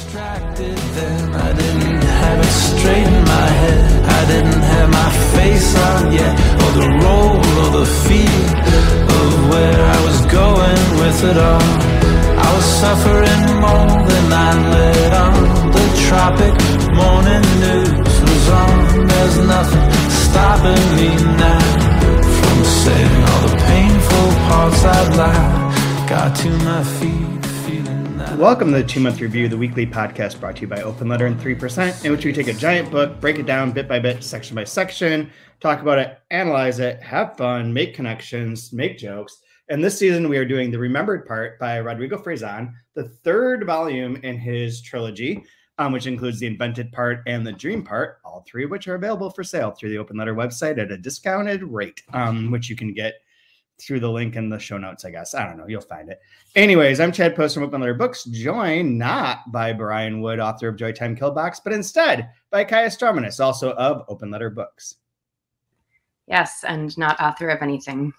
distracted then. I didn't have it straight in my head. I didn't have my face on yet, or the role or the feel of where I was going with it all. I was suffering more than I let on. The Tropic Morning news was on. There's nothing stopping me now from saying all the painful parts out loud. Got to my feet. Welcome to the 2-Month Review, the weekly podcast brought to you by Open Letter and 3%, in which we take a giant book, break it down bit by bit, section by section, talk about it, analyze it, have fun, make connections, make jokes. And this season, we are doing The Remembered Part by Rodrigo Fresán, the third volume in his trilogy, which includes the Invented Part and the Dream Part, all three of which are available for sale through the Open Letter website at a discounted rate, which you can get through the link in the show notes, I guess. I don't know. You'll find it. Anyways, I'm Chad Post from Open Letter Books, joined not by Brian Wood, author of Joytime Killbox, but instead by Kaija Straumanis, also of Open Letter Books. Yes, and not author of anything.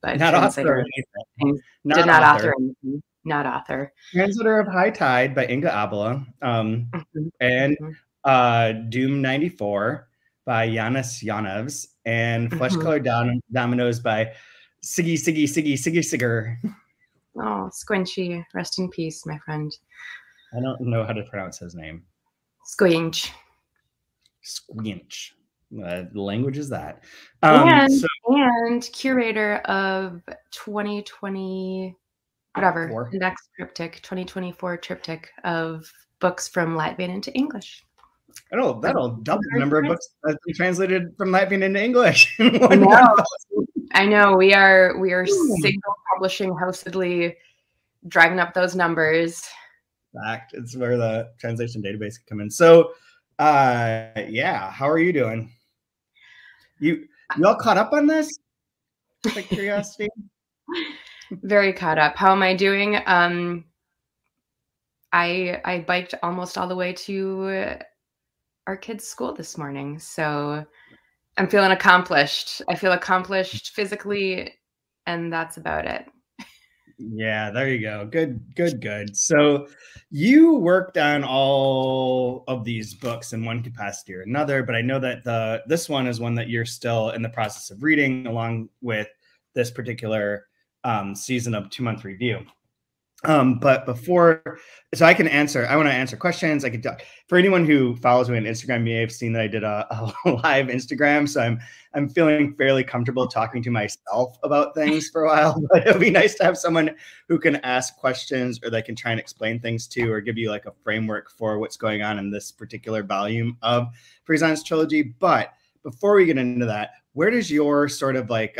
But not author of anything. Did not author anything. Not author. Translator of High Tide by Inga Abela. And Doom 94 by Yanis Yanevs. And Flesh Colored Dominoes by Siggy Sigger. Oh, Squinchy. Rest in peace, my friend. I don't know how to pronounce his name. Squinch. The language is that. And curator of 2020, whatever, the next triptych, 2024 triptych of books from Latvian into English. That'll double the number of books that we translated from Latvian into English. I know we are single publishing housedly driving up those numbers. Fact, it's where the translation database can come in. So, how are you doing? You all caught up on this? Like curiosity. Very caught up. How am I doing? I biked almost all the way to our kids' school this morning, so I'm feeling accomplished. I feel accomplished physically, and that's about it. Yeah, there you go. Good. So you worked on all of these books in one capacity or another, but I know that this one is one that you're still in the process of reading along with this particular season of 2-Month Review. But before, so I want to answer questions. I could talk. For anyone who follows me on Instagram, you may have seen that I did a live Instagram. So I'm feeling fairly comfortable talking to myself about things for a while, but it'll be nice to have someone who can ask questions or they can try and explain things to, or give you like a framework for what's going on in this particular volume of Fresán's trilogy. But before we get into that, where does your sort of like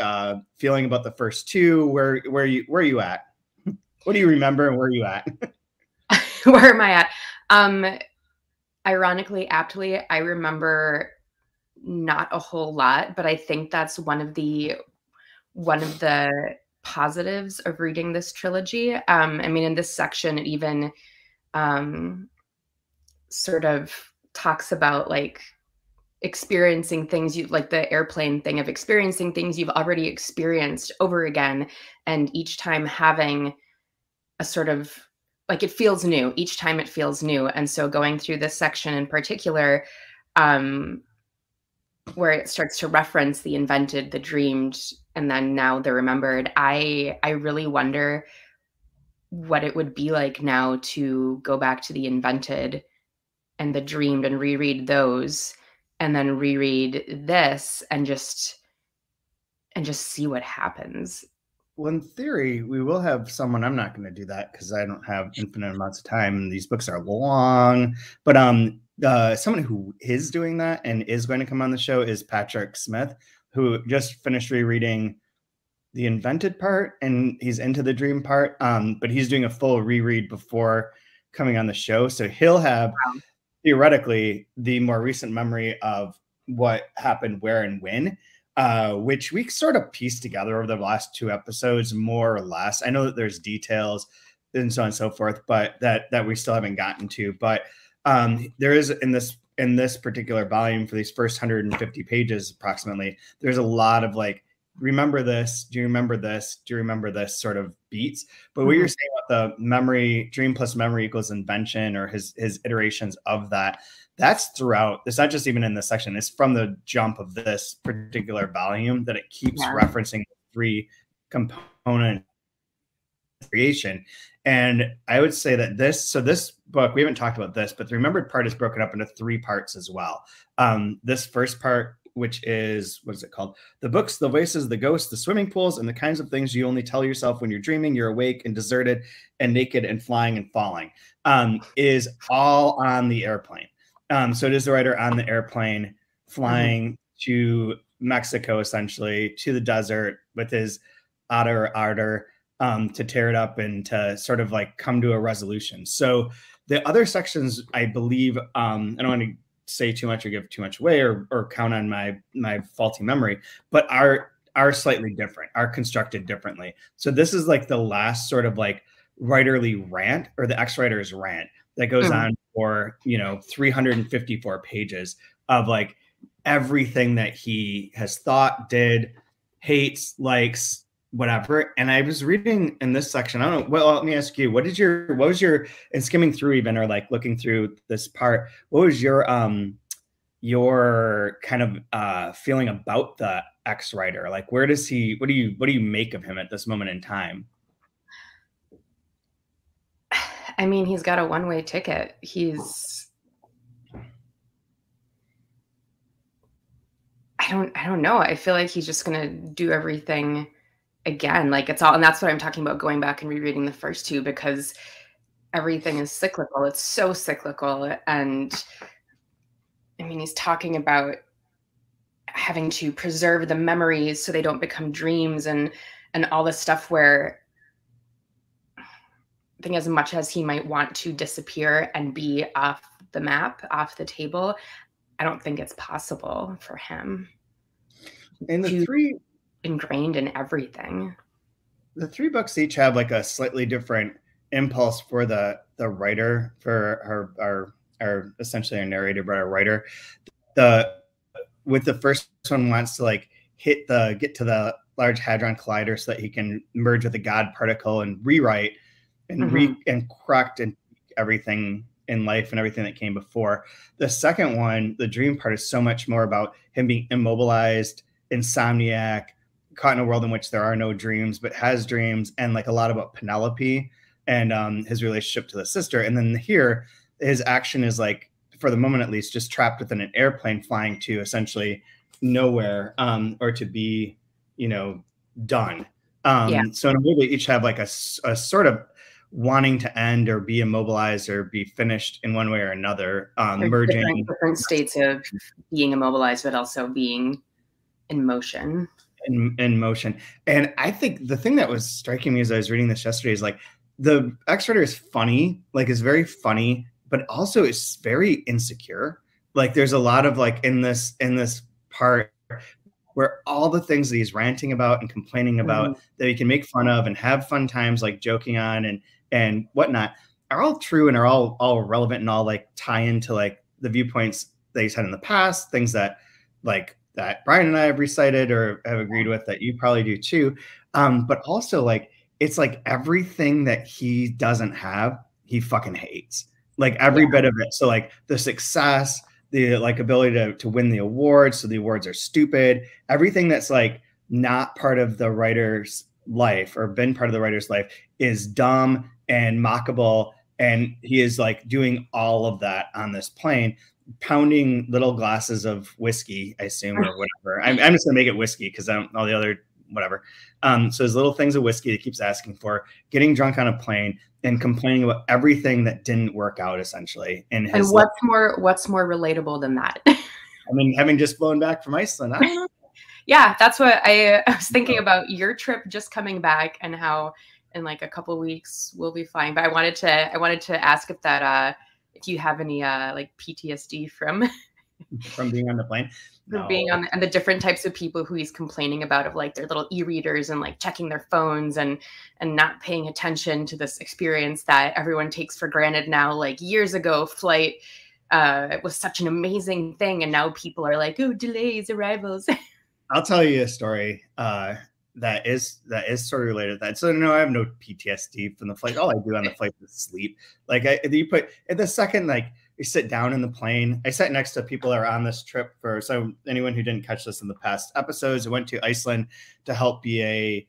feeling about the first two, where are you at? What do you remember and where are you at? Where am I at? Ironically, aptly, I remember not a whole lot, but I think that's one of the positives of reading this trilogy. I mean, in this section, it even sort of talks about like experiencing things like the airplane thing of experiencing things you've already experienced over again, and each time having a sort of like it feels new. Each time it feels new. And so going through this section in particular, where it starts to reference the invented, the dreamed, and then now the remembered, I really wonder what it would be like now to go back to the invented and the dreamed and reread those, and then reread this and just see what happens. Well, in theory, we will have someone. I'm not going to do that because I don't have infinite amounts of time, and these books are long. But someone who is doing that and is going to come on the show is Patrick Smith, who just finished rereading the Invented Part, and he's into the Dream Part. But he's doing a full reread before coming on the show, so he'll have theoretically the more recent memory of what happened, where, and when. Which we sort of pieced together over the last two episodes, more or less. I know that there's details and so on and so forth, but that we still haven't gotten to. But there is in this particular volume, for these first 150 pages approximately, there's a lot of like remember this? Do you remember this? Do you remember this sort of beats? But what you're saying about the memory, dream plus memory equals invention, or his iterations of that, that's throughout. It's not just even in this section. It's from the jump of this particular volume that it keeps referencing 3 component creation. And I would say that this book, we haven't talked about this, but the remembered part is broken up into 3 parts as well. This first part, which is, what is it called? The books, the voices, the ghosts, the swimming pools, and the kinds of things you only tell yourself when you're dreaming, you're awake and deserted and naked and flying and falling, is all on the airplane. So it is the writer on the airplane flying to Mexico, essentially, to the desert with his ardor to tear it up and to sort of like come to a resolution. So the other sections, I believe, I don't want to say too much or give too much away or count on my faulty memory, but are slightly different, are constructed differently. So this is like the last sort of like writerly rant, or the ex-writer's rant, that goes on for 354 pages of like everything that he has thought, did, hates, likes, whatever. And I was reading in this section, I don't know, well, let me ask you, what was your, and skimming through even, or like looking through this part, what was your kind of feeling about the ex-writer? Like, where does he, what do you make of him at this moment in time? I mean, he's got a one-way ticket. I don't know. I feel like he's just going to do everything again. Like, it's all, and that's what I'm talking about, going back and rereading the first 2, because everything is cyclical. It's so cyclical. And I mean, he's talking about having to preserve the memories so they don't become dreams and all this stuff, where I think as much as he might want to disappear and be off the map, off the table, I don't think it's possible for him. And the 3 ingrained in everything. The 3 books each have like a slightly different impulse for the writer, for our essentially a narrator, but a writer. With the first one wants to like get to the Large Hadron Collider so that he can merge with the God particle and rewrite and and correct and everything in life and everything that came before. The second one, the dream part, is so much more about him being immobilized, insomniac, caught in a world in which there are no dreams, but has dreams, and like a lot about Penelope and his relationship to the sister. And then here, his action is like, for the moment at least, just trapped within an airplane flying to essentially nowhere, or to be, done. So in a way, they each have like a sort of wanting to end or be immobilized or be finished in one way or another, merging different states of being immobilized, but also being in motion. In motion. And I think the thing that was striking me as I was reading this yesterday is like, the ex-writer is funny, like is very funny, but also is very insecure. Like there's a lot of like in this part where all the things that he's ranting about and complaining about that he can make fun of and have fun times, like joking on and whatnot, are all true and are all relevant and all like tie into like the viewpoints that he's had in the past, things that like that Brian and I have recited or have agreed with that you probably do too. But also like, it's like everything that he doesn't have, he fucking hates, like every bit of it. So like the success, the like ability to win the awards. So the awards are stupid. Everything that's like not part of the writer's life or been part of the writer's life is dumb and mockable. And he is like doing all of that on this plane, pounding little glasses of whiskey, I assume, or whatever. I'm just gonna make it whiskey because all the other whatever. So his little things of whiskey he keeps asking for, getting drunk on a plane and complaining about everything that didn't work out, essentially. And what's more relatable than that? I mean, having just flown back from Iceland, I don't know. Yeah, that's what I was thinking about, your trip just coming back and how in like a couple of weeks we'll be flying. But I wanted to ask if that if you have any like PTSD from being on the plane. From being on and the different types of people who he's complaining about, of like their little e-readers and like checking their phones and not paying attention to this experience that everyone takes for granted now. Like years ago, flight it was such an amazing thing, and now people are like, oh, delays, arrivals. I'll tell you a story that is sort of related to that. So no, I have no PTSD from the flight. All I do on the flight is sleep. Like you put at the second, like you sit down in the plane. I sat next to people that are on this trip for, so anyone who didn't catch this in the past episodes, I went to Iceland to help be a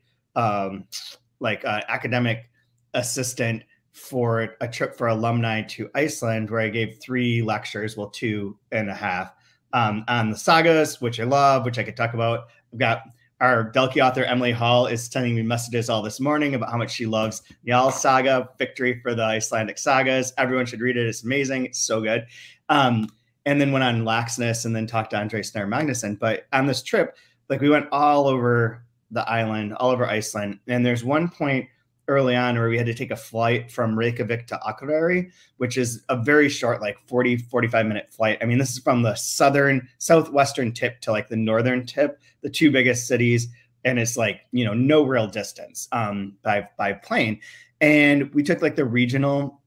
academic assistant for a trip for alumni to Iceland, where I gave 3 lectures, well, 2.5, on the sagas, which I love, which I could talk about. I've got our Delkey author, Emily Hall, is sending me messages all this morning about how much she loves Njal saga, Victory for the Icelandic Sagas. Everyone should read it. It's amazing. It's so good. And then went on Laxness and then talked to Andre Snare Magnuson. But on this trip, like we went all over the island, all over Iceland. And there's one point early on where we had to take a flight from Reykjavik to Akureyri, which is a very short, like 45-minute flight. I mean, this is from the southwestern tip to like the northern tip, the 2 biggest cities. And it's like, you know, no real distance by plane. And we took like the regional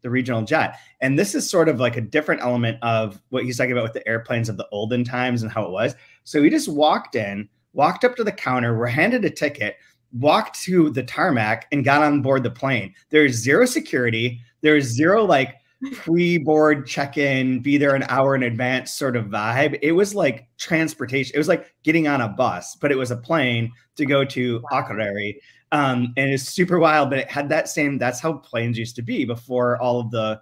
jet. And this is sort of like a different element of what he's talking about with the airplanes of the olden times and how it was. So we just walked up to the counter, we're handed a ticket, walked to the tarmac and got on board the plane. There's zero security. There's zero like pre-board check-in, be there an hour in advance sort of vibe. It was like transportation. It was like getting on a bus, but it was a plane to go to Akureyri. And it's super wild, but it had that same, that's how planes used to be before all of the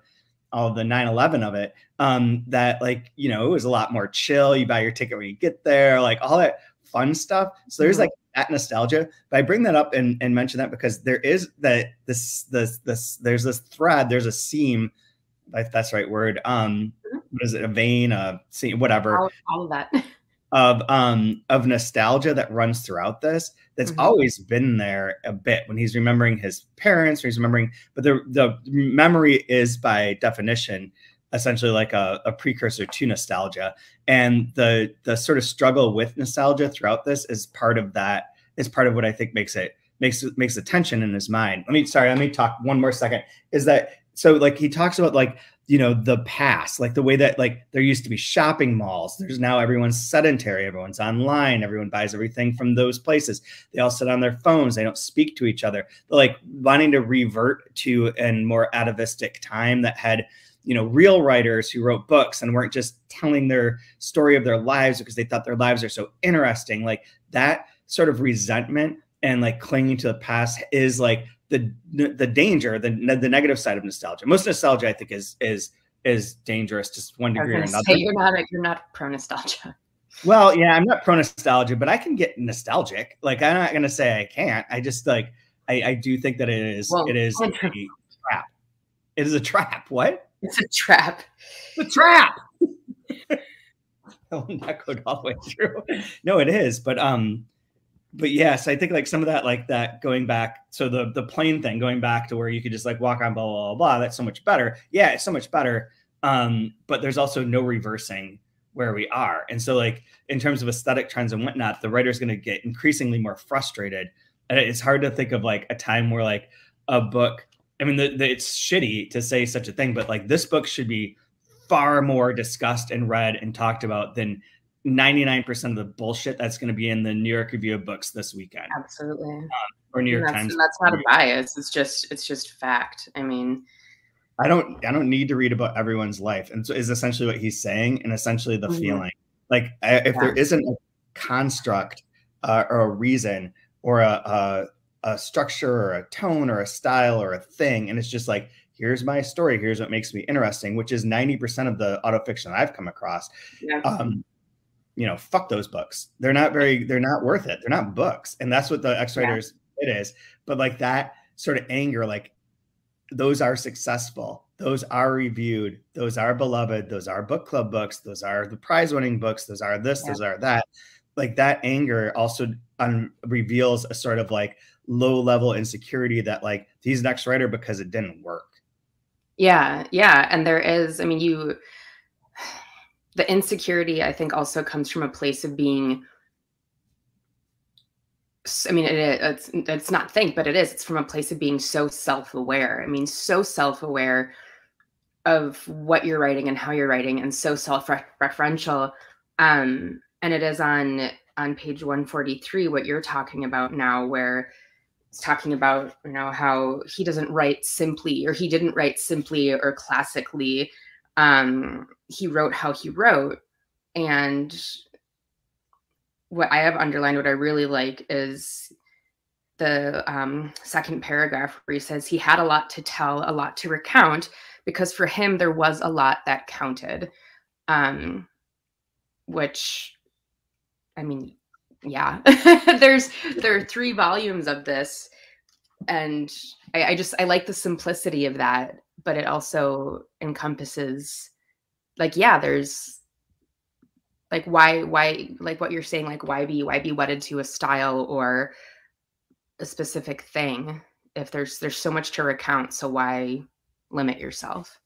9/11 of it. That like, you know, it was a lot more chill. You buy your ticket when you get there, like all that fun stuff. So there's like that nostalgia. But I bring that up and mention that because there is there's this thread, there's a seam, if that's the right word. What is it? A vein, a seam, whatever. All of that. Of nostalgia that runs throughout this. That's always been there a bit when he's remembering his parents, or he's remembering, but the memory is by definition essentially like a precursor to nostalgia. And the sort of struggle with nostalgia throughout this is part of that, is part of what I think makes the tension in his mind. Let me talk one more second. Is that, so like he talks about like, you know, the past, like the way that like there used to be shopping malls. There's now everyone's sedentary, everyone's online, everyone buys everything from those places. They all sit on their phones. They don't speak to each other. They're like wanting to revert to a more atavistic time that had, you know, real writers who wrote books and weren't just telling their story of their lives because they thought their lives are so interesting. Like that sort of resentment and like clinging to the past is like the danger, the negative side of nostalgia. Most nostalgia, I think, is dangerous to one degree or another. You're not pro nostalgia. Well, yeah, I'm not pro nostalgia, but I can get nostalgic. Like I'm not gonna say I can't. I just like I do think that it is a trap. It is a trap. What? It's a trap. It's a trap. Oh, that goes all the way through. No, it is. But yes, I think like some of that, like that going back. So the plane thing, going back to where you could just like walk on, blah, blah, blah, blah. That's so much better. Yeah, it's so much better. But there's also no reversing where we are. And so like in terms of aesthetic trends and whatnot, the writer's going to get increasingly more frustrated. And it's hard to think of like a time where like a book, I mean, it's shitty to say such a thing, but like this book should be far more discussed and read and talked about than 99% of the bullshit that's going to be in the New York Review of Books this weekend. Absolutely. Or New York Times. And that's not a bias. It's just fact. I mean, I don't need to read about everyone's life. And so is essentially what he's saying, and essentially the feeling. Like if there isn't a construct or a reason or a structure or a tone or a style or a thing, and it's just like, here's my story, here's what makes me interesting, which is 90% of the autofiction I've come across. You know, fuck those books. They're not worth it. They're not books. And that's what the X-Writers it is. But like that sort of anger, like those are successful, those are reviewed, those are beloved, those are book club books, those are the prize-winning books, those are this, those are that. Like that anger also reveals a sort of like low-level insecurity that like he's an X-Writer because it didn't work. Yeah. And there is, I mean, the insecurity, I think, also comes from a place of being, I mean, it's not think, but it is. It's from a place of being so self-aware. I mean, so self-aware of what you're writing and how you're writing, and so self-referential. And it is on on page 143 what you're talking about now, where it's talking about, you know, how he doesn't write simply, or he didn't write simply or classically. He wrote how he wrote. And what I have underlined, what I really like, is the second paragraph where he says he had a lot to tell, a lot to recount, because for him there was a lot that counted. Which, I mean, yeah, there are 3 volumes of this, and I like the simplicity of that, but it also encompasses, like, yeah, there's like, why, like what you're saying, like, why be wedded to a style or a specific thing if there's so much to recount, so why limit yourself?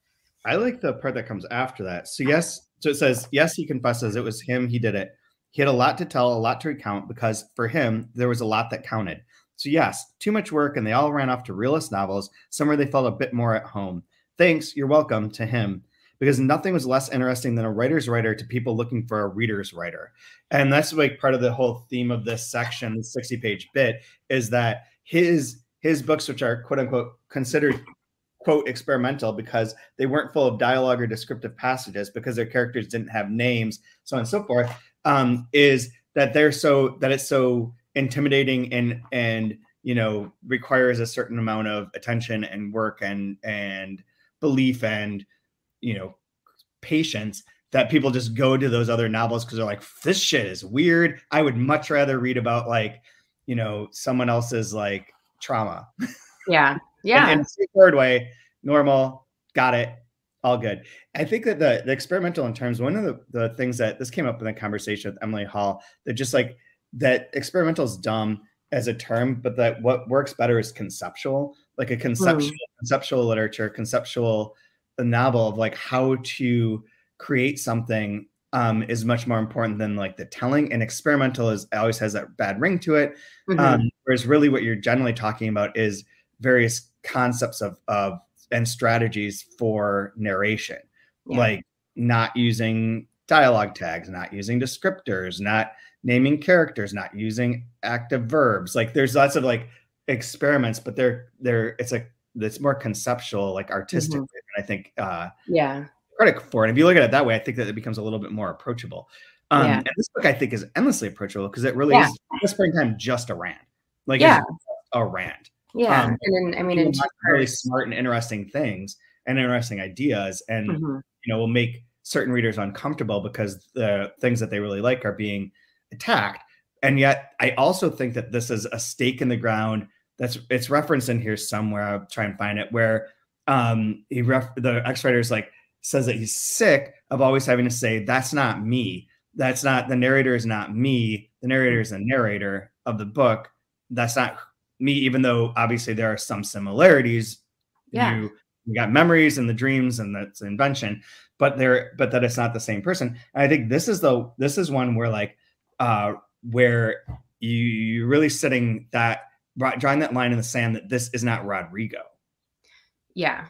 I like the part that comes after that. So yes, so it says, yes, he confesses it was him, he did it. He had a lot to tell, a lot to recount, because for him, there was a lot that counted. So yes, too much work, and they all ran off to realist novels, somewhere they felt a bit more at home. Thanks, you're welcome, to him, because nothing was less interesting than a writer's writer to people looking for a reader's writer. And that's like part of the whole theme of this section, the 60-page bit, is that his books, which are quote unquote considered quote experimental because they weren't full of dialogue or descriptive passages, because their characters didn't have names, so on and so forth, is that it's so intimidating and you know, requires a certain amount of attention and work and belief and, you know, patience, that people just go to those other novels because they're like, this shit is weird. I would much rather read about, like, you know, someone else's like trauma. Yeah. Yeah. In a straightforward way, normal, got it, all good. I think that the experimental in terms, one of the things that this came up in the conversation with Emily Hall, that just like that experimental is dumb as a term, but that what works better is conceptual, like a conceptual literature, conceptual novel of like how to create something is much more important than like the telling. And experimental always has that bad ring to it. Whereas really what you're generally talking about is various concepts of and strategies for narration, like not using dialogue tags, not using descriptors, not naming characters, not using active verbs. Like there's lots of like experiments, but it's more conceptual, like artistic. And I think credit for it. And if you look at it that way, I think that it becomes a little bit more approachable. And this book I think is endlessly approachable because it really is at this point in time just a rant. Like it's a rant. Yeah. And then I mean, in really smart and interesting things and interesting ideas, and you know, will make certain readers uncomfortable because the things that they really like are being attacked. And yet I also think that this is a stake in the ground it's referenced in here somewhere. I'll try and find it, where the ex-writer's like says that he's sick of always having to say, that's not me. That's not, the narrator is not me. The narrator is the narrator of the book. That's not me, even though obviously there are some similarities. You got memories and the dreams, and that's the invention, but that it's not the same person. And I think this is one where like where you really sitting that, drawing that line in the sand that this is not Rodrigo. Yeah.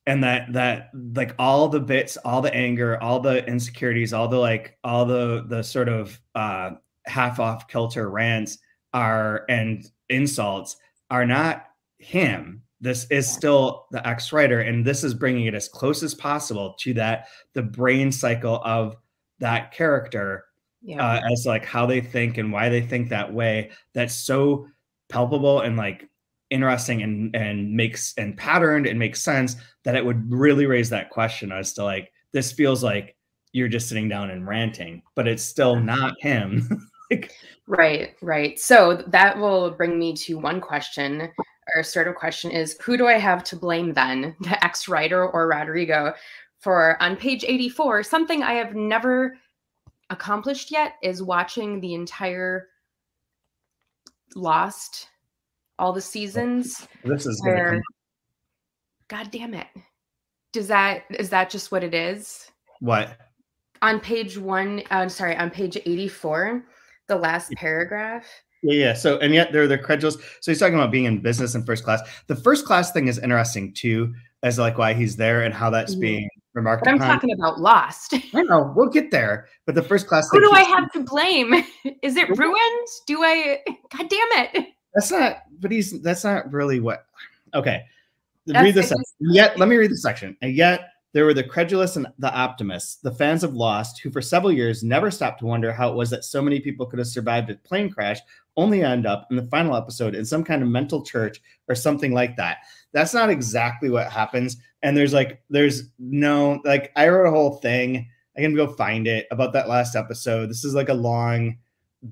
And that like all the bits, all the anger, all the insecurities, all the sort of half off kilter rants and insults are not him. This is still the ex-writer, and this is bringing it as close as possible to the brain cycle of that character, as like how they think and why they think that way. That's so palpable and like interesting and makes and patterned and makes sense that it would really raise that question as to like, this feels like you're just sitting down and ranting, but it's still not him. Right. So that will bring me to one question. Our starter question is, who do I have to blame then, the ex-writer or Rodrigo? For on page 84, something I have never accomplished yet is watching the entire Lost, all the seasons. This is gonna come. God damn it. Is that just what it is? What? On page on page 84, the last paragraph. Yeah. So, and yet they're credulous. So he's talking about being in business in first class. The first class thing is interesting too, as like why he's there and how that's being remarked But I'm upon. talking about Lost. I know, we'll get there. But the first class. Who do I have to blame? Is it ruined? Do I? God damn it! That's not. But that's not really what. Okay, read this. Yet, let me read the section. And yet, there were the credulous and the optimists, the fans of Lost, who for several years never stopped to wonder how it was that so many people could have survived a plane crash, only end up in the final episode in some kind of mental church or something like that. That's not exactly what happens. And there's no, like, I wrote a whole thing. I can go find it about that last episode. This is like a long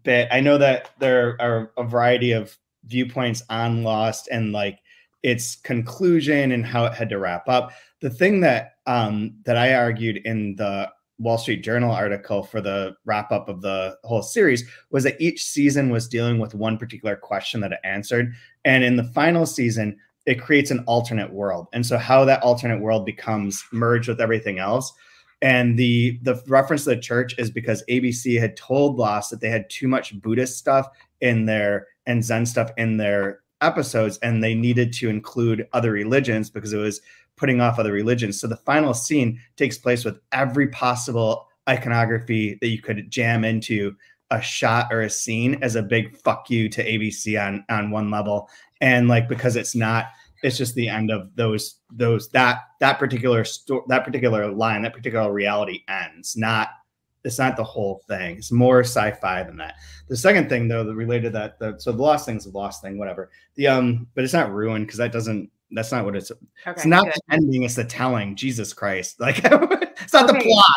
bit. I know that there are a variety of viewpoints on Lost and like its conclusion and how it had to wrap up. The thing that I argued in the Wall Street Journal article for the wrap up of the whole series was that each season was dealing with one particular question that it answered. And in the final season, it creates an alternate world. And so how that alternate world becomes merged with everything else. And the reference to the church is because ABC had told Lost that they had too much Buddhist stuff in their and Zen stuff in their episodes, and they needed to include other religions because it was putting off other religions. So the final scene takes place with every possible iconography that you could jam into a shot or a scene as a big fuck you to ABC on one level. And like, because it's just the end of that particular line, that particular reality ends. It's not the whole thing. It's more sci-fi than that. The second thing though, that related to that, so the Lost thing is the Lost thing, whatever. But it's not ruined because that's not what it's. Okay, it's not the ending. It's the telling. Jesus Christ! Like it's not the plot.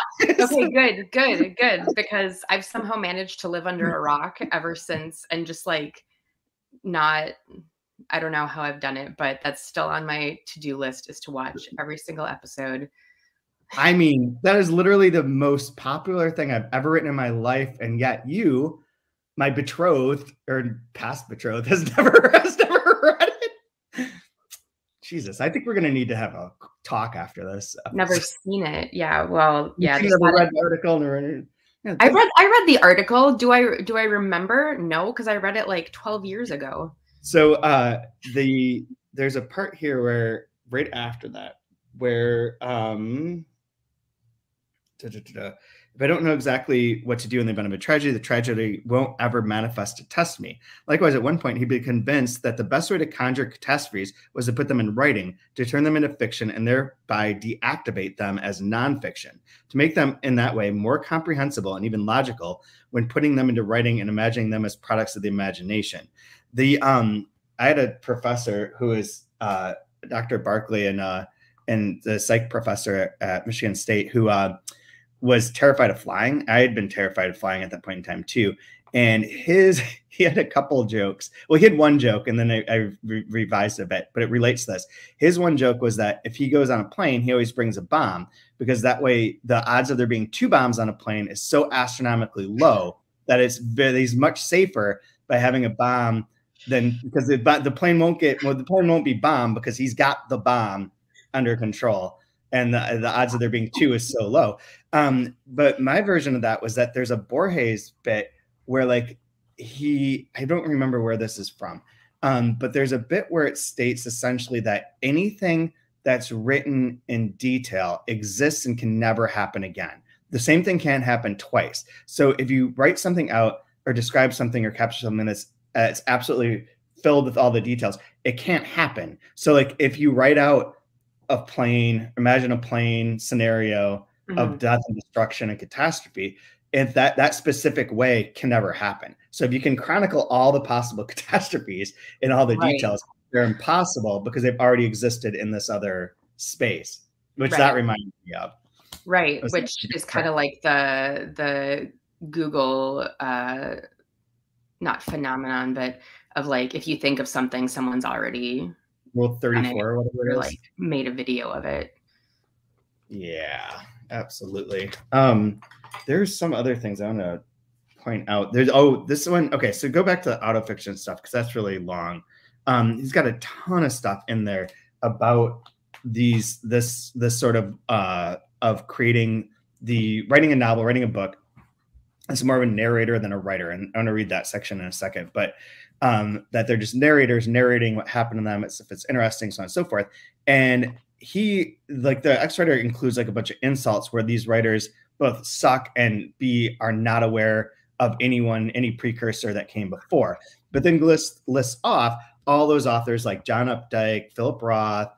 Okay, good. Because I've somehow managed to live under a rock ever since, and just like not. I don't know how I've done it, but that's still on my to-do list is to watch every single episode. I mean, that is literally the most popular thing I've ever written in my life, and yet you, my betrothed or past betrothed, has never read it. Jesus, I think we're gonna need to have a talk after this. Never seen it. Yeah, well, yeah. You never read the article. I read the article. Do I remember? No, because I read it like 12 years ago. So there's a part here where right after that where if I don't know exactly what to do in the event of a tragedy, the tragedy won't ever manifest to test me. Likewise, at one point, he'd be convinced that the best way to conjure catastrophes was to put them in writing, to turn them into fiction, and thereby deactivate them as nonfiction, to make them in that way more comprehensible and even logical when putting them into writing and imagining them as products of the imagination. I had a professor who is Dr. Barkley and the psych professor at Michigan State who was terrified of flying. I had been terrified of flying at that point in time too. And he had a couple jokes. Well, he had one joke and then I revised a bit, but it relates to this. His one joke was that if he goes on a plane, he always brings a bomb because that way the odds of there being two bombs on a plane is so astronomically low that he's much safer by having a bomb than because the plane won't be bombed because he's got the bomb under control. And the odds of there being two is so low. But my version of that was that there's a Borges bit where like I don't remember where this is from, but there's a bit where it states essentially that anything that's written in detail exists and can never happen again. The same thing can't happen twice. So if you write something out or describe something or capture something that's it's absolutely filled with all the details, it can't happen. So like if you write out imagine a plane scenario of death and destruction and catastrophe, and that specific way can never happen. So if you can chronicle all the possible catastrophes in all the details, they're impossible because they've already existed in this other space, which that reminds me of. Right, which is kind of like the Google, not phenomenon, but of like, if you think of something, someone's already Rule 34 or whatever it is. Like made a video of it. Yeah, absolutely. There's some other things I want to point out. This one. Okay, so go back to the autofiction stuff because that's really long. He's got a ton of stuff in there about this sort of creating writing a novel, writing a book. It's more of a narrator than a writer, and I'm going to read that section in a second. But that they're just narrators narrating what happened to them, if it's interesting, so on and so forth. And he, like, the X writer includes like a bunch of insults where these writers both suck and B, are not aware of any precursor that came before. But then lists off all those authors like John Updike, Philip Roth.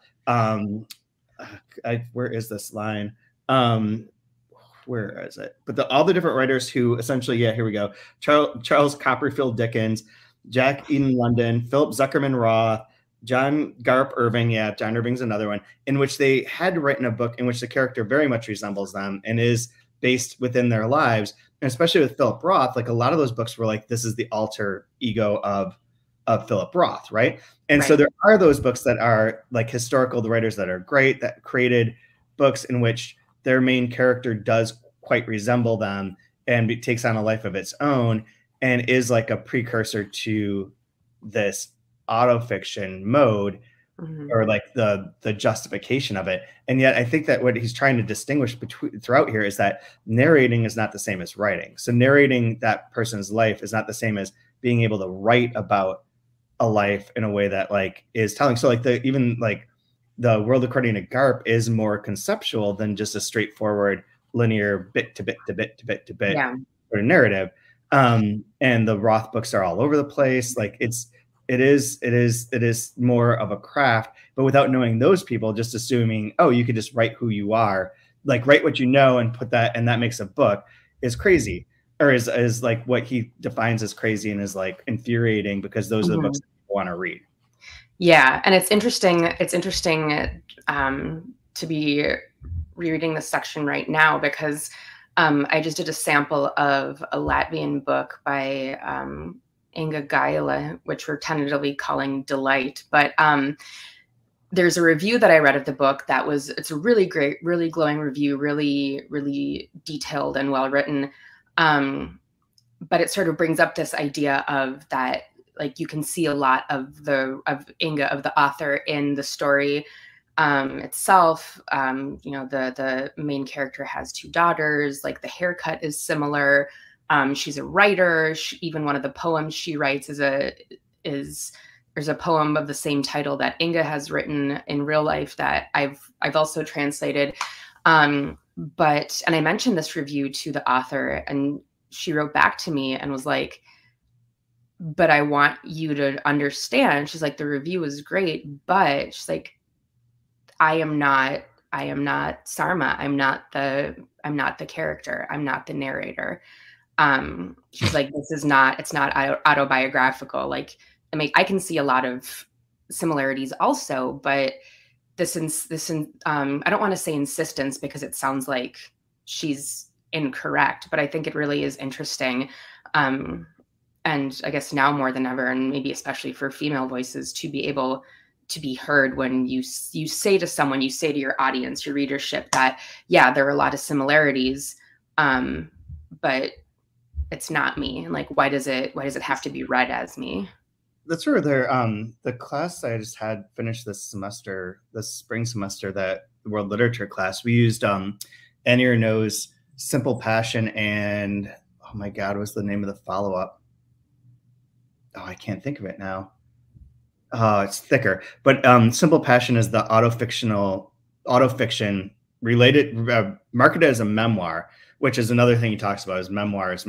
Where is this line? Where is it? But all the different writers who essentially, yeah, here we go. Charles Copperfield Dickens, Jack Eden London, Philip Zuckerman Roth, John Garp Irving. Yeah, John Irving's another one, in which they had written a book in which the character very much resembles them and is based within their lives. And especially with Philip Roth, like a lot of those books were like, this is the alter ego of Philip Roth, right? And so there are those books that are like historical, the writers that are great, that created books in which their main character does quite resemble them and it takes on a life of its own and is like a precursor to this autofiction mode, or like the justification of it. And yet I think that what he's trying to distinguish throughout here is that narrating is not the same as writing. So narrating that person's life is not the same as being able to write about a life in a way that like is telling. So like even the world according to Garp is more conceptual than just a straightforward linear bit to bit to bit to bit to bit or narrative. And the Roth books are all over the place. Like it is more of a craft, but without knowing those people, just assuming, oh, you could just write who you are, like write what you know and put that, and that makes a book, is crazy, or is like what he defines as crazy and is like infuriating, because those are the books that people want to read. Yeah. And it's interesting. It's interesting to be rereading this section right now, because I just did a sample of a Latvian book by Inga Gaila, which we're tentatively calling Delight. But there's a review that I read of the book that it's a really great, really glowing review, really, really detailed and well written. But it sort of brings up this idea of that, like, you can see a lot of Inga, of the author, in the story itself. You know, the main character has 2 daughters, like the haircut is similar. She's a writer. Even one of the poems she writes there's a poem of the same title that Inga has written in real life that I've also translated. And I mentioned this review to the author, and she wrote back to me and was like, but I want you to understand. She's like, the review is great, but she's like, I am not Sarma. I'm not the character. I'm not the narrator. She's like, it's not autobiographical. Like, I can see a lot of similarities also, but I don't want to say insistence, because it sounds like she's incorrect, but I think it really is interesting. And I guess now more than ever, and maybe especially for female voices, to be able to be heard when you say to someone, you say to your audience, your readership, that, yeah, there are a lot of similarities, but it's not me. And like, why does it have to be read as me? That's where the class I just had finished this spring semester, that world literature class, we used Annie Ernaux's Simple Passion, and oh my God, what's the name of the follow-up? Oh, I can't think of it now. Oh, it's thicker. But Simple Passion is the autofiction related, marketed as a memoir, which is another thing he talks about, is memoirs,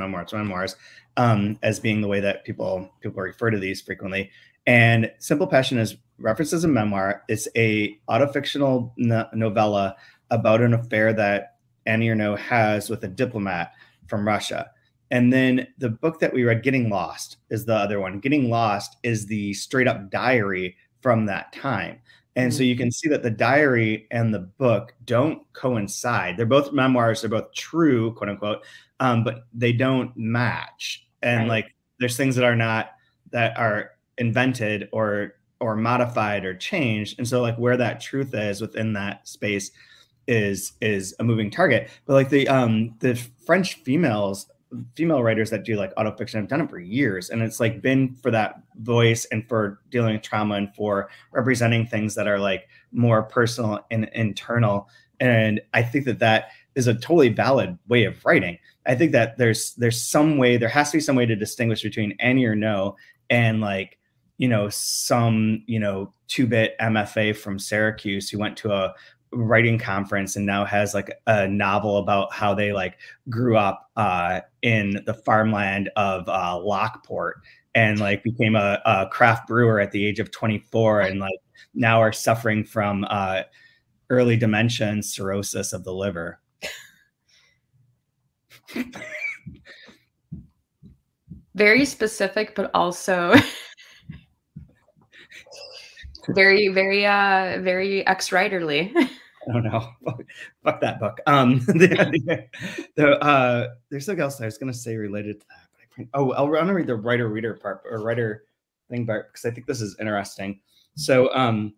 as being the way that people refer to these frequently. And Simple Passion is referenced as a memoir. It's a autofictional novella about an affair that Annie Ernaux has with a diplomat from Russia. And then the book that we read, Getting Lost, is the other one. Getting Lost is the straight up diary from that time. And so you can see that the diary and the book don't coincide. They're both memoirs. They're both true, quote unquote, but they don't match. And like, there's things that are invented or modified or changed. And so like, where that truth is within that space is a moving target. But like the French female writers that do like autofiction have done it for years, and it's like been for that voice and for dealing with trauma and for representing things that are like more personal and internal. And I think that is a totally valid way of writing. I think that there has to be some way to distinguish between Annie Ernaux and like you know, some, you know, 2-bit MFA from Syracuse who went to a writing conference and now has like a novel about how they like grew up in the farmland of Lockport and like became a craft brewer at the age of 24 and like now are suffering from early dementia and cirrhosis of the liver. Very specific, but also very, very, very ex-writerly. I don't know. Fuck that book. There's something else I was going to say related to that. Oh, I want to read the writer-reader part or writer thing part because I think this is interesting. So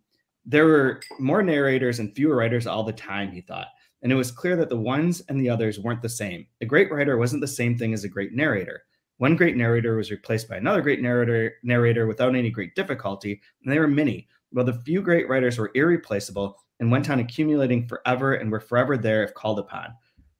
there were more narrators and fewer writers all the time, he thought. And it was clear that the ones and the others weren't the same. A great writer wasn't the same thing as a great narrator. One great narrator was replaced by another great narrator without any great difficulty, and there were many. While the few great writers were irreplaceable and went on accumulating forever and were forever there if called upon.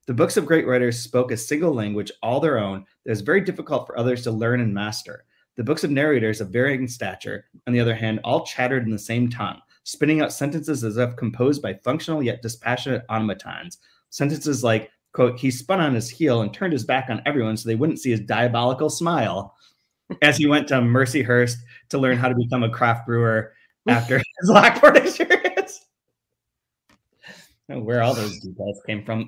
The books of great writers spoke a single language, all their own, that was very difficult for others to learn and master. The books of narrators of varying stature, on the other hand, all chattered in the same tongue, spinning out sentences as if composed by functional yet dispassionate automatons. Sentences like, quote, he spun on his heel and turned his back on everyone so they wouldn't see his diabolical smile as he went to Mercyhurst to learn how to become a craft brewer after his Lockport experience. I don't know where all those details came from.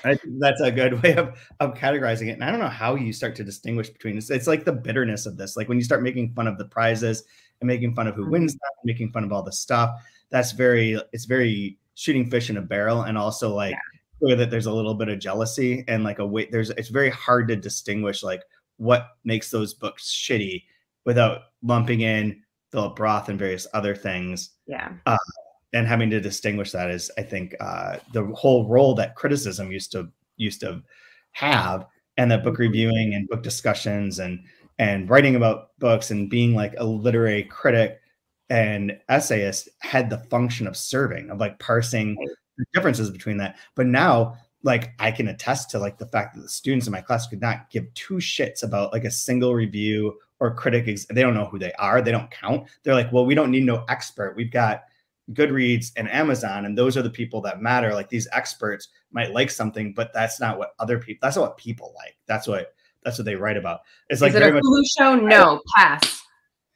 I think that's a good way of categorizing it. And I don't know how you start to distinguish between this. It's like the bitterness of this. Like when you start making fun of the prizes and making fun of who wins them, making fun of all the stuff, it's very shooting fish in a barrel. And also like clear that there's a little bit of jealousy and like it's very hard to distinguish like what makes those books shitty without lumping in Philip Roth and various other things. Yeah. And having to distinguish that is, I think, the whole role that criticism used to have, and that book reviewing and book discussions and writing about books and being like a literary critic and essayist had the function of serving, of like parsing the differences between that. But now, like, I can attest to like the fact that the students in my class could not give two shits about like a single review or critic. They don't know who they are. They don't count. They're like, well, we don't need no expert. We've got Goodreads and Amazon, and those are the people that matter. Like these experts might like something, but that's not what other people. That's not what people like. That's what they write about. It's like, is it a Hulu show? No, pass.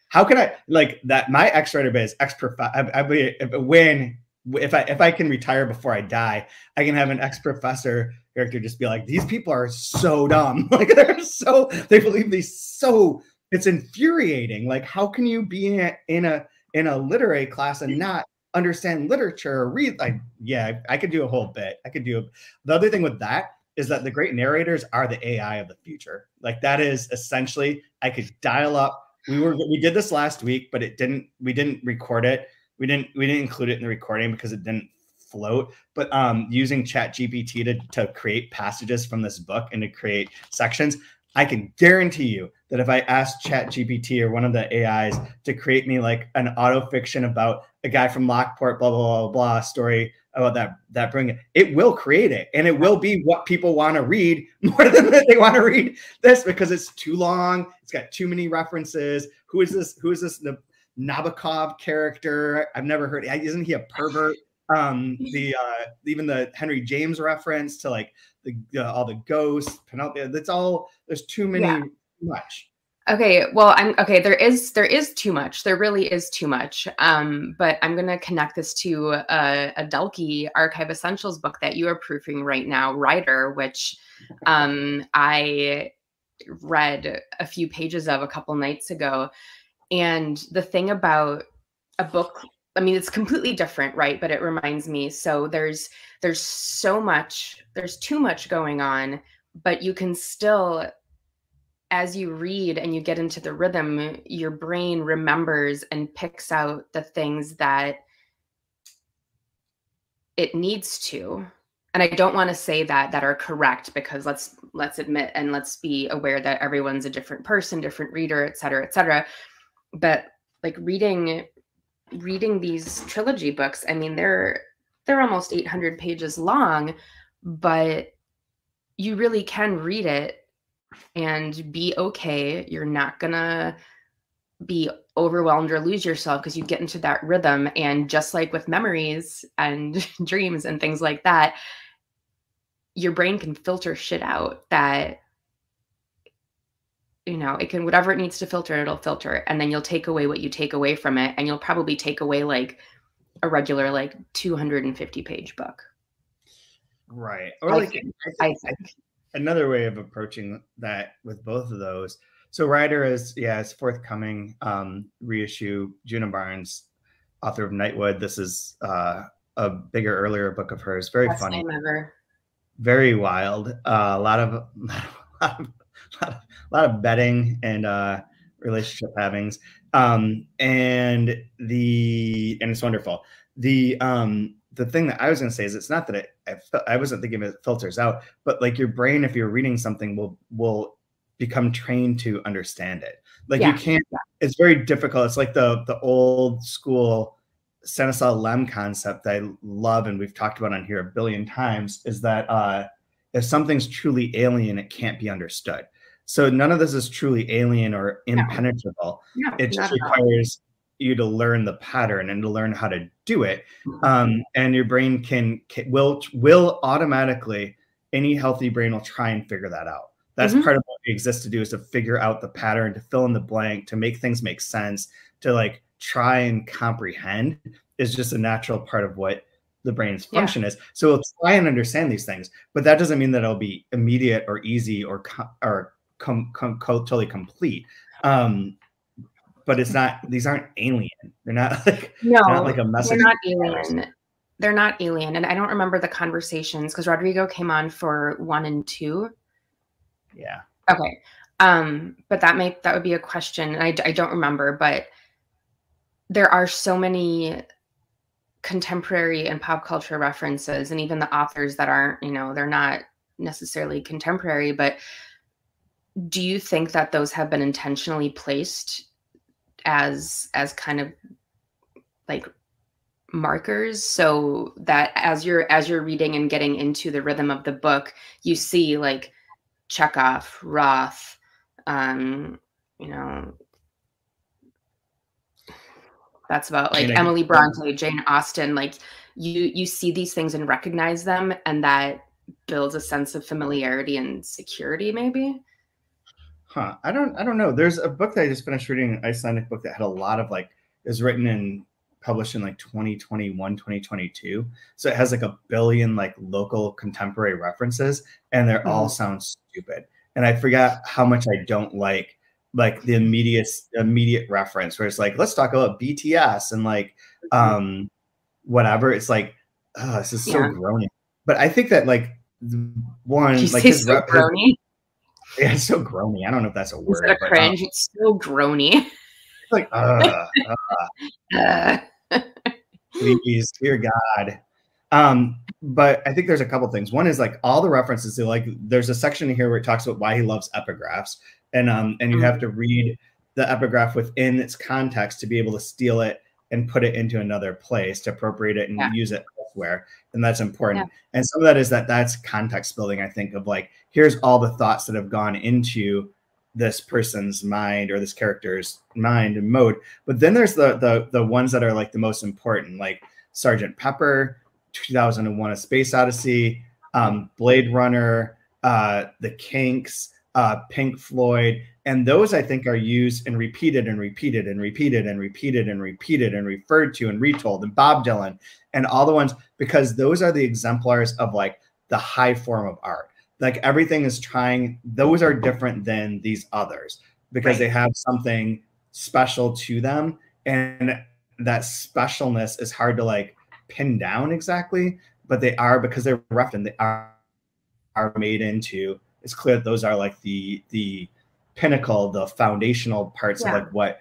How can I like that? My ex-writer base, if I can retire before I die, I can have an ex-professor character just be like, these people are so dumb. Like they believe these so. It's infuriating. Like, how can you be in a literary class and not understand literature or read? I could do a whole bit. The other thing with that is that the great narrators are the AI of the future. Like that is essentially, I could dial up. We did this last week, but we didn't record it. We didn't include it in the recording because it didn't float, but using ChatGPT to create passages from this book and to create sections, I can guarantee you that if I asked ChatGPT or one of the AIs to create me like an autofiction about a guy from Lockport, blah, blah, blah, blah, story about that bring it will create it. And it will be what people want to read more than that they want to read this because it's too long. It's got too many references. Who is this Nabokov character? I've never heard. Isn't he a pervert? Even the Henry James reference to like all the ghosts, Penelope. There's too many. Yeah. Too much. Okay, well, there is too much. There really is too much. But I'm gonna connect this to a Delkey Archive Essentials book that you are proofing right now, Writer, which I read a few pages of a couple nights ago. And the thing about a book, I mean, it's completely different, right? But it reminds me. So there's too much going on, but you can still, as you read and you get into the rhythm, your brain remembers and picks out the things that it needs to. And I don't want to say that are correct, because let's admit and let's be aware that everyone's a different person, different reader, et cetera, et cetera. But like reading these trilogy books, I mean, they're almost 800 pages long, but you really can read it and be okay. You're not gonna be overwhelmed or lose yourself because you get into that rhythm. And just like with memories and dreams and things like that, your brain can filter shit out that, you know, it can, whatever it needs to filter, it'll filter. And then you'll take away what you take away from it. And you'll probably take away like a regular, like 250-page book. Right. Or I think. Another way of approaching that with both of those. So Rider is forthcoming reissue. Juna Barnes, author of Nightwood. This is a bigger, earlier book of hers. Very Best funny. name ever. Very wild. A lot of betting and relationship havings. And it's wonderful. The thing that I was going to say is it's not that I wasn't thinking of it filters out, but like your brain, if you're reading something, will become trained to understand it. Like you can't. It's very difficult. It's like the old school Stanislaw Lem concept that I love, and we've talked about on here a billion times, is that if something's truly alien, it can't be understood. So none of this is truly alien or impenetrable. No, it just requires you to learn the pattern and to learn how to do it. And your brain will automatically, any healthy brain will try and figure that out. That's part of what we exist to do, is to figure out the pattern, to fill in the blank, to make things make sense, to like try and comprehend is just a natural part of what the brain's function is. So we'll try and understand these things, but that doesn't mean that it'll be immediate or easy or totally complete. But it's not, these aren't alien. They're not like, no, they're not like a message. They're not alien. They're not alien. And I don't remember the conversations because Rodrigo came on for 1 and 2. Yeah. Okay. But that would be a question. And I don't remember, but there are so many contemporary and pop culture references, and even the authors that aren't, you know, they're not necessarily contemporary, but do you think that those have been intentionally placed as kind of like markers, so that as you're reading and getting into the rhythm of the book, you see like Chekhov, Roth, you know, that's about like Emily Bronte, Jane Austen, like you see these things and recognize them, and that builds a sense of familiarity and security, maybe. Huh. I don't know. There's a book that I just finished reading, an Icelandic book that had a lot of like, is written and published in like 2021, 2022. So it has like a billion like local contemporary references, and they're all sound stupid. And I forgot how much I don't like the immediate reference where it's like, let's talk about BTS and like whatever. It's like, oh, this is so groany. But I think that like one, like his groany. Yeah, it's so groany. I don't know if that's a word. Is that a cringe? It's so groany. It's like, please, dear God. But I think there's a couple things. One is like all the references to like, there's a section here where it talks about why he loves epigraphs, and you have to read the epigraph within its context to be able to steal it and put it into another place, to appropriate it and use it elsewhere. And that's important. And some of that is that's context building, I think, of like, here's all the thoughts that have gone into this person's mind or this character's mind and mode. But then there's the ones that are like the most important, like Sgt. Pepper, 2001: A Space Odyssey, Blade Runner, The Kinks, Pink Floyd. And those, I think, are used and repeated and repeated and repeated and repeated and repeated and referred to and retold, and Bob Dylan and all the ones, because those are the exemplars of like the high form of art. Like everything is trying, those are different than these others because they have something special to them. And that specialness is hard to like pin down exactly, but they are, because they're roughed and they are made into, it's clear that those are like the pinnacle, the foundational parts of like what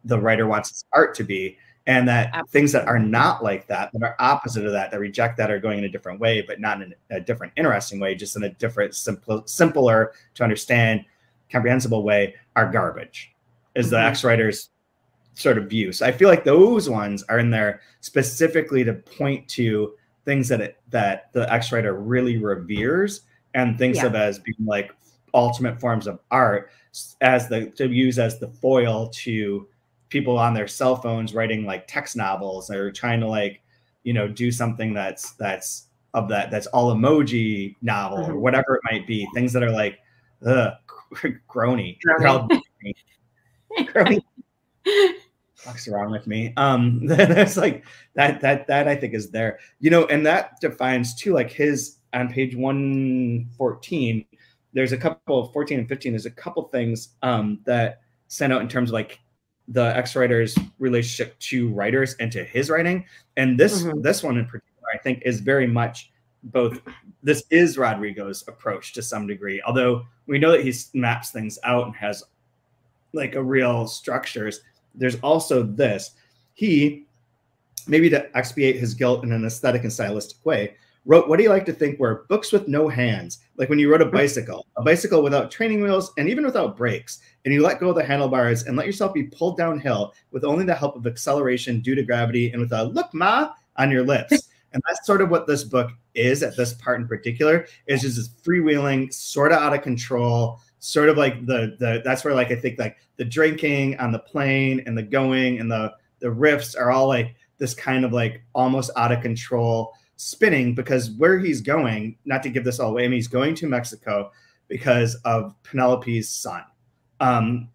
the writer wants its art to be. And that things that are not like that are opposite of that reject that, are going in a different way, but not in a different, interesting way, just in a different, simpler to understand, comprehensible way, are garbage, is the ex-writer's sort of view. So I feel like those ones are in there specifically to point to things that the ex-writer really reveres and thinks of as being like ultimate forms of art, to use as the foil to people on their cell phones writing like text novels or trying to like, you know, do something that's all emoji novel or whatever it might be. Things that are like, groany. Groany. What's wrong with me? There's like that I think is there, you know, and that defines too, like his on page 114, there's a couple of 14 and 15, there's a couple things that sent out in terms of like the ex-writer's relationship to writers and to his writing. And this one in particular, I think is very much both. This is Rodrigo's approach to some degree, although we know that he maps things out and has like a real structures. There's also this. He, maybe to expiate his guilt in an aesthetic and stylistic way, wrote what he liked to think were books with no hands, like when you rode a bicycle without training wheels and even without brakes, and you let go of the handlebars and let yourself be pulled downhill with only the help of acceleration due to gravity and with a "look, ma" on your lips. And that's sort of what this book is at this part in particular, is just this freewheeling, sort of out of control, sort of like that's where like I think like the drinking on the plane and the going and the riffs are all like this kind of like almost out of control spinning, because where he's going, not to give this all away, I mean, he's going to Mexico because of Penelope's son, and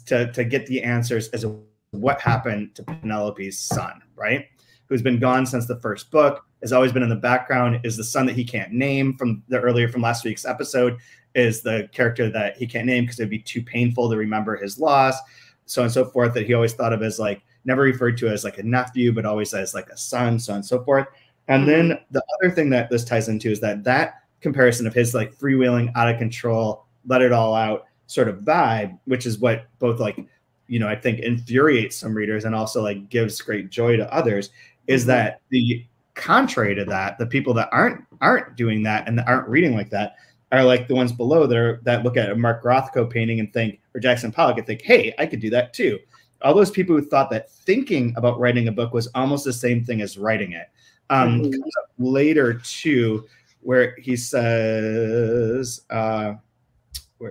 to get the answers as to what happened to Penelope's son, right? Who's been gone since the first book, has always been in the background, is the son that he can't name from last week's episode, is the character that he can't name because it'd be too painful to remember his loss, so on and so forth, that he always thought of as like, never referred to as like a nephew, but always as like a son, so on and so forth. And then the other thing that this ties into is that comparison of his like freewheeling, out of control, let it all out sort of vibe, which is what both like, you know, I think infuriates some readers and also like gives great joy to others, is that the contrary to that, the people that aren't doing that and that aren't reading like that are like the ones below that look at a Mark Rothko painting and think, or Jackson Pollock and think, hey, I could do that too. All those people who thought that thinking about writing a book was almost the same thing as writing it. Comes up later too, where he says, where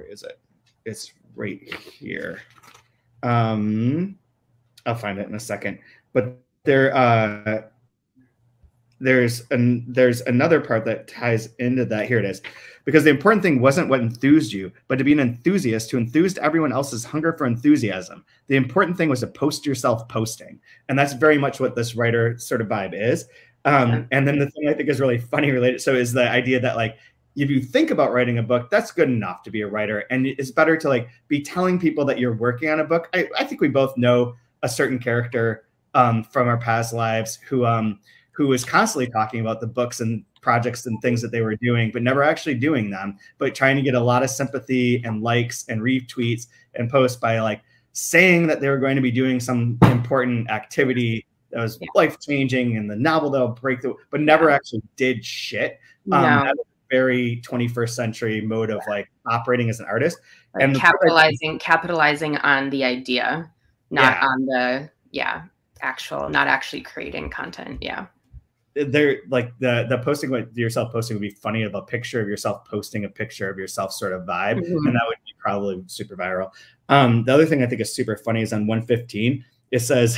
is it? It's right here. I'll find it in a second. But there's another part that ties into that. Here it is. Because the important thing wasn't what enthused you, but to be an enthusiast who enthused everyone else's hunger for enthusiasm. The important thing was to post yourself posting. And that's very much what this writer sort of vibe is. And then the thing I think is really funny related, so is the idea that like, if you think about writing a book, that's good enough to be a writer. And it's better to like be telling people that you're working on a book. I think we both know a certain character from our past lives who is constantly talking about the books and projects and things that they were doing, but never actually doing them, but trying to get a lot of sympathy and likes and retweets and posts by like saying that they were going to be doing some important activity that was life-changing and the novel that'll break through, but never actually did shit. That was a very 21st century mode of like operating as an artist. Like and capitalizing on the idea, not on the not actually creating content. Yeah. They're like the posting with yourself posting would be funny, of a picture of yourself posting a picture of yourself sort of vibe. And that would be probably super viral. The other thing I think is super funny is on 115, it says,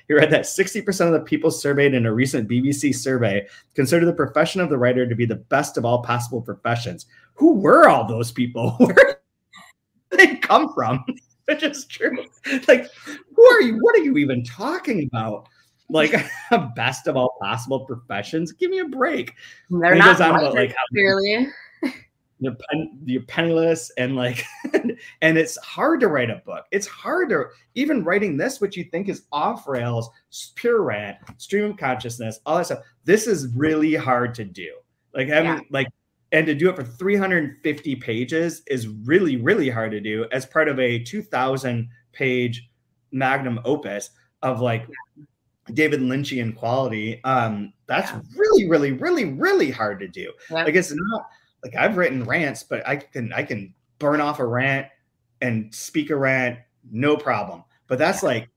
he read that 60% of the people surveyed in a recent BBC survey consider the profession of the writer to be the best of all possible professions. Who were all those people? Where did they come from? Which is true. Like, who are you? What are you even talking about? Like, best of all possible professions? Give me a break. They're not about, like, how clearly. You're penniless and like, and it's hard to write a book. It's hard to even writing this, which you think is off rails, pure rant, stream of consciousness, all that stuff. This is really hard to do. Like having and to do it for 350 pages is really, really hard to do as part of a 2,000 page magnum opus of like David Lynchian quality. That's really, really, really, really hard to do. Like it's not. Like I've written rants, but I can burn off a rant and speak a rant, no problem. But that's like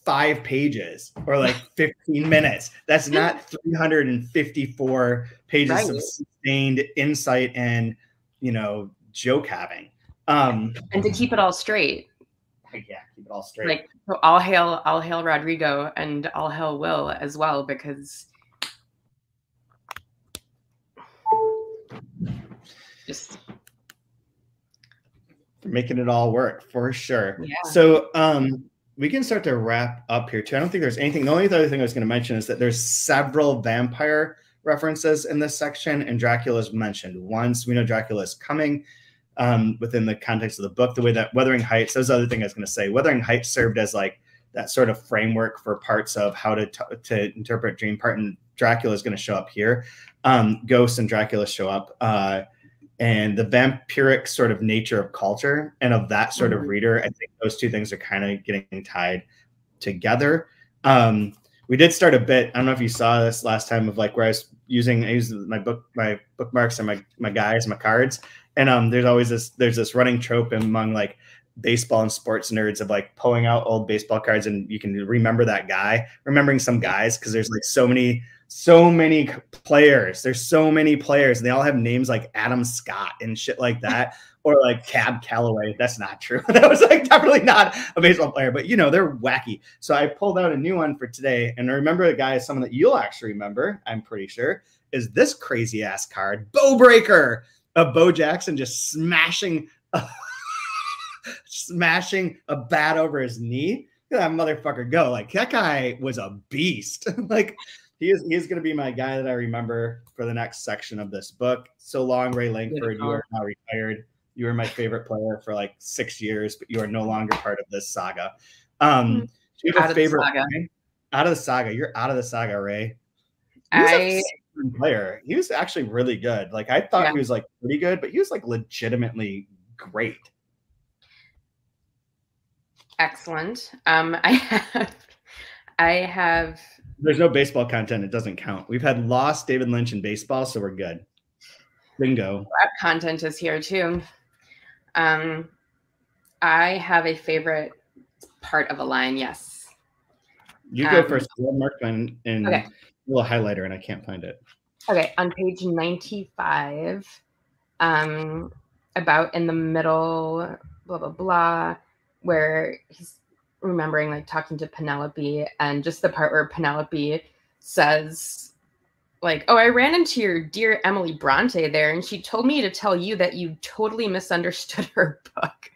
5 pages or like 15 minutes. That's not 354 pages of sustained insight and, you know, joke having. And to keep it all straight. yeah, keep it all straight. Like, so all hail Rodrigo and all hail Will as well, because just making it all work for sure. Yeah. So we can start to wrap up here too. I don't think there's anything. The only other thing I was going to mention is that there's several vampire references in this section, and Dracula's mentioned once. We know Dracula is coming within the context of the book. The way that Wuthering Heights, those other thing I was going to say, Wuthering Heights served as like that sort of framework for parts of how to interpret dream part, and Dracula is going to show up here. Ghosts and Dracula show up. And the vampiric sort of nature of culture and of that sort of reader, I think those two things are kind of getting tied together. We did start a bit. I don't know if you saw this last time of like where I used my bookmarks and my guys, my cards. And there's this running trope among like baseball and sports nerds of like pulling out old baseball cards, and you can remembering some guys, because there's like so many players. There's so many players, and they all have names like Adam Scott and shit like that, or like Cab Calloway. That's not true. That was like definitely not a baseball player, but you know, they're wacky. So I pulled out a new one for today, and I remember the guy, someone that you'll actually remember, I'm pretty sure, is this crazy ass card, Bow Breaker, of Bo Jackson just smashing a bat over his knee. Look at that motherfucker go. Like, that guy was a beast. Like, he is going to be my guy that I remember for the next section of this book. So long, Ray Langford. You are now retired. You were my favorite player for like 6 years, but you are no longer part of this saga. Do you have a favorite out of the saga? You're out of the saga, Ray. Player. He was actually really good. Like, I thought he was like pretty good, but he was like legitimately great. Excellent. I have. There's no baseball content. It doesn't count. We've had lost David Lynch in baseball, so we're good. Bingo. Rap content is here too. I have a favorite part of a line. Yes. You go first. I'll mark mine in a little highlighter, and I can't find it. Okay, on page 95, about in the middle, blah blah blah, where he's remembering like talking to Penelope, and just the part where Penelope says like, oh, I ran into your dear Emily Bronte there, and she told me to tell you that you totally misunderstood her book.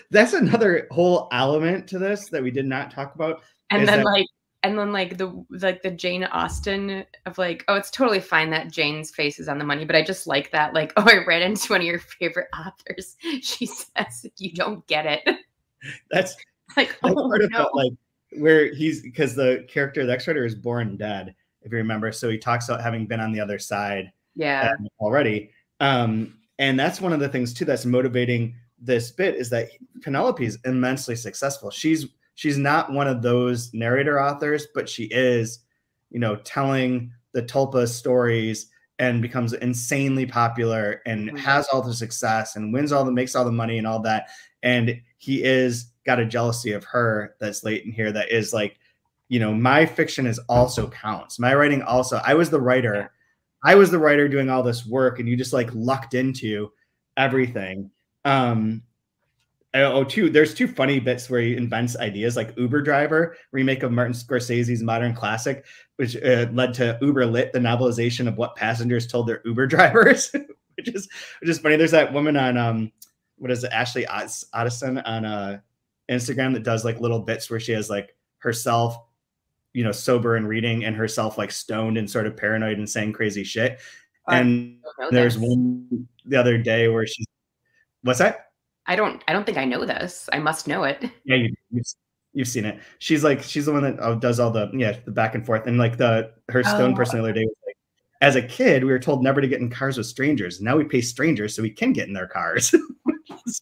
That's another whole element to this that we did not talk about. And then the Jane Austen of like, oh, it's totally fine that Jane's face is on the money, but I just like that, like, oh, I ran into one of your favorite authors. She says you don't get it. That's like, part of that, like, where because the character, the X-Rider, is born dead, if you remember. So he talks about having been on the other side already. And that's one of the things too that's motivating this bit, is that Penelope is immensely successful. She's not one of those narrator authors, but she is, you know, telling the Tulpa stories and becomes insanely popular and has all the success and makes all the money and all that. And he is got a jealousy of her that's latent here. That is like, you know, my fiction is also counts. My writing also, I was the writer doing all this work, and you just like lucked into everything. There's two funny bits where he invents ideas, like Uber Driver, remake of Martin Scorsese's modern classic, which led to Uber Lit, the novelization of what passengers told their Uber drivers, which is funny. There's that woman on Ashley Addison on Instagram that does like little bits where she has like herself, you know, sober and reading, and herself like stoned and sort of paranoid and saying crazy shit. And there's one the other day where she's, what's that? I don't think I know this. I must know it. Yeah, you've seen it. She's the one that does all the back and forth, and like her stone person the other day was like, as a kid, we were told never to get in cars with strangers. Now we pay strangers so we can get in their cars. It's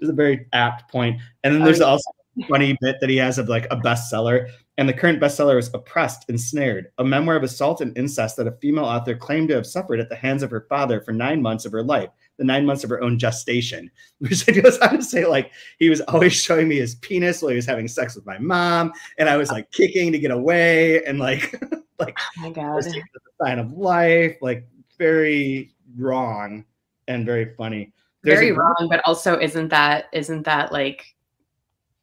a very apt point. And then there's also a funny bit that he has of like a bestseller, and the current bestseller is Oppressed, Ensnared, a memoir of assault and incest that a female author claimed to have suffered at the hands of her father for 9 months of her life. The 9 months of her own gestation, which I just had to say, like, he was always showing me his penis while he was having sex with my mom, and I was like kicking to get away, and like, oh my God, the sign of life, like very wrong and very funny. Very wrong, but also isn't that like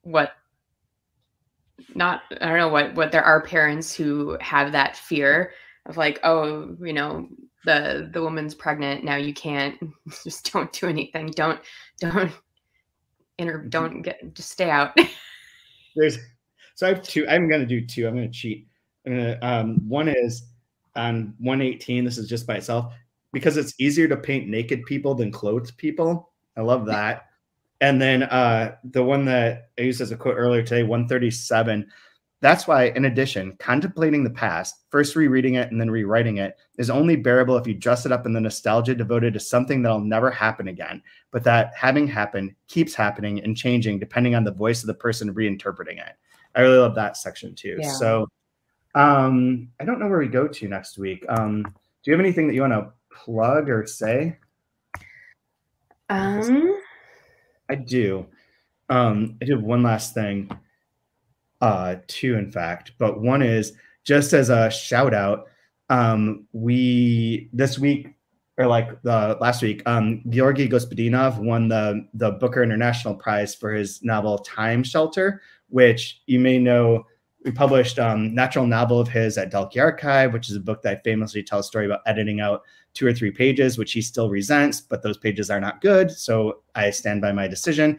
what there are parents who have that fear of like, oh, you know, the woman's pregnant now, you can't, just don't do anything, don't just stay out. So I have two. I'm going to do two. I'm going to cheat. One is on 118. This is just by itself because it's easier to paint naked people than clothed people. I love that. And then the one that I used as a quote earlier today, 137. That's why, in addition, contemplating the past, first rereading it and then rewriting it, is only bearable if you dress it up in the nostalgia devoted to something that'll never happen again, but that having happened keeps happening and changing depending on the voice of the person reinterpreting it. I really love that section too. Yeah. So I don't know where we go to next week. Do you have anything that you want to plug or say? I do. I do have one last thing. Two, in fact, but one is just as a shout out. We this week, or like the last week, Georgy Gospodinov won the Booker International Prize for his novel Time Shelter, which you may know. We published natural novel of his at Dalkey Archive, which is a book that I famously tell a story about editing out 2 or 3 pages, which he still resents, but those pages are not good. So I stand by my decision.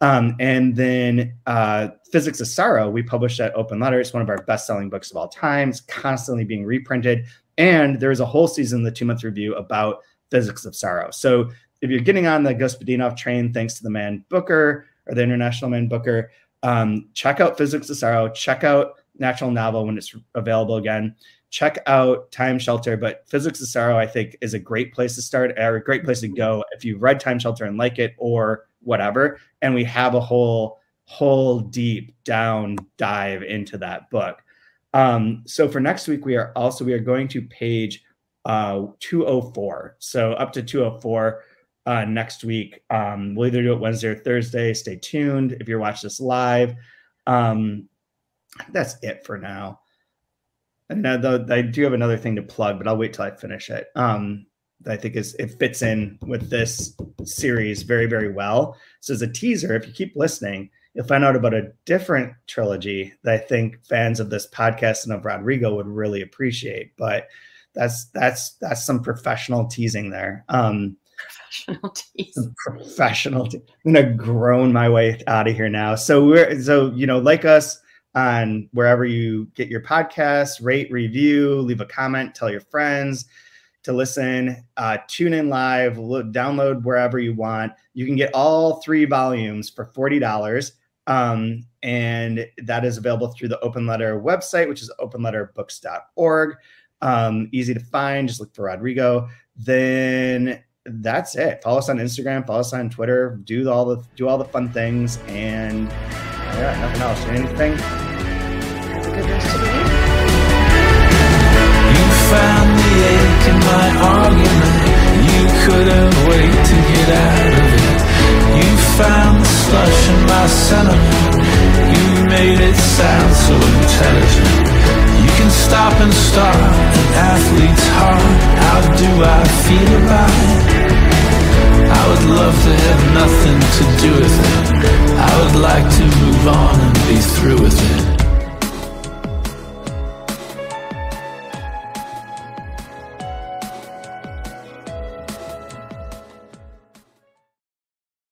And then Physics of Sorrow, we published at Open Letter. It's one of our best-selling books of all time. It's constantly being reprinted. And there is a whole season, the 2-month review about Physics of Sorrow. So if you're getting on the Gospodinov train, thanks to the man Booker, or the International Man Booker, check out Physics of Sorrow. Check out Natural Novel when it's available again. Check out Time Shelter. But Physics of Sorrow, I think, is a great place to start, or a great place to go if you've read Time Shelter and like it, or whatever. And we have a whole deep down dive into that book. So for next week, we are going to page 204. So up to 204 next week. We'll either do it Wednesday or Thursday. Stay tuned if you're watching this live. That's it for now. And I do have another thing to plug, but I'll wait till I finish it. I think it fits in with this series very, very well. So as a teaser, if you keep listening, you'll find out about a different trilogy that I think fans of this podcast and of Rodrigo would really appreciate. But that's some professional teasing there. Professional tease. I'm gonna groan my way out of here now. So like us on wherever you get your podcasts, rate, review, leave a comment, tell your friends to listen, tune in live, download wherever you want. You can get all 3 volumes for $40. And that is available through the Open Letter website, which is openletterbooks.org. Easy to find, just look for Rodrigo. Then that's it. Follow us on Instagram, follow us on Twitter, do all the fun things, and yeah, nothing else. Anything? Have a good rest of the week. Found the ache in my argument. You couldn't wait to get out of it. You found the slush in my sentiment. You made it sound so intelligent. You can stop and start an athlete's heart. How do I feel about it? I would love to have nothing to do with it. I would like to move on and be through with it.